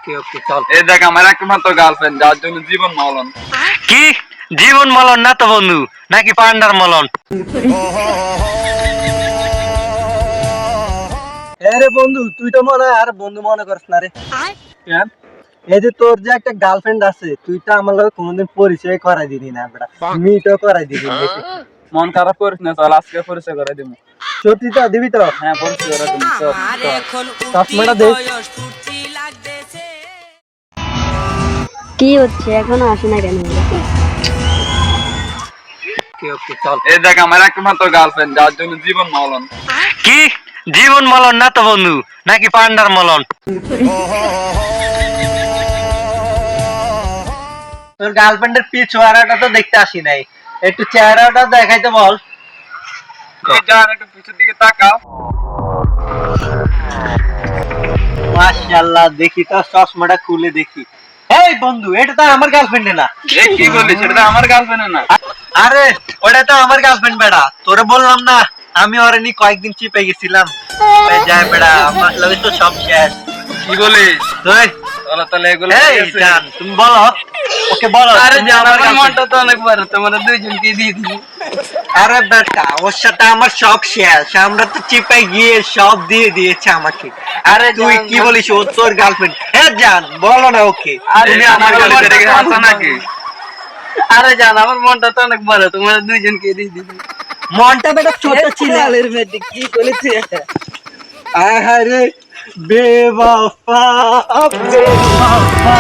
ওকে ওকে চল। এই দেখ আমার একমাত্র গার্লফ্রেন্ড, যার জন্য জীবন মলন। কি জীবন মলন না তো বন্ধু, নাকি পান্ডার মলন? আরে বন্ধু, তুই তো মনে হয় আর বন্ধু মনে করিস না রে। কেন? এই যে তোর যে একটা গার্লফ্রেন্ড আছে, তুই তো আমার লগে কোনোদিন পরিচয় করাই দিলি না বেটা, মিটও করাই দিলি না। মন খারাপ করিস না, চল আজকে পরিচয় করে দিব। সত্যি তো দিবি তো? হ্যাঁ পরিচয় করে দিব, চল। চশমাটা দে। কি হচ্ছে এখনো আসে না কেন? ওকে ওকে চল। এই দেখ আমার একমাত্র গার্লফ্রেন্ড, যার জন্য জীবন মলন। কি জীবন মলন না তো বন্ধু, নাকি পান্ডার মলন? তোর গার্লফ্রেন্ডের চেহারাটা তো দেখতে আসি নাই, একটু চেহারাটা দেখাইতে বল। এই যান একটু পিছের দিকে তাকাও। মাশাআল্লাহ, দেখি তো চশমাটা খুলে দেখি। এই বন্ধু, এটা তো আমার গার্লফ্রেন্ড না। এই কি বলিস, সেটা তো আমার গার্লফ্রেন্ড না। আরে ওটা তো আমার গার্লফ্রেন্ড বেটা, তোরে বললাম না আমি ওরে নি কয়েকদিন চিপে গেছিলাম। এই যায় বেটা, আমার লগে তো সব শেষ। কি বলিস? তুই চলো তাহলে এগুলো এই ঠিক আছে। জান, তুমি বলো, ওকে বলো। আরে তুমি জান, আমার আমার girlfriend। মনটা তো অনেক বড়, তোমরা দুইজনকে দিয়ে দিবি। আরে বেটা, ওর সাথে আমার সব শেষ, আমরা তো চিপাই গিয়ে সব দিয়ে দিয়েছে আমাকে। আরে তুই জান, কি বলিস, ও তোর গার্লফ্রেন্ড? হ্যাঁ জান, বলো না ওকে। আরে তুমি আমার আমার মনটা girlfriend। রেখে আসো নাকি? আরে জান, আমার মনটা তো অনেক বড়, তোমরা দুইজনকে দিয়ে দিবি। মনটা বেটা ছোট ছিল। কি বলেছি? আরে বেওয়াফা বেওয়াফা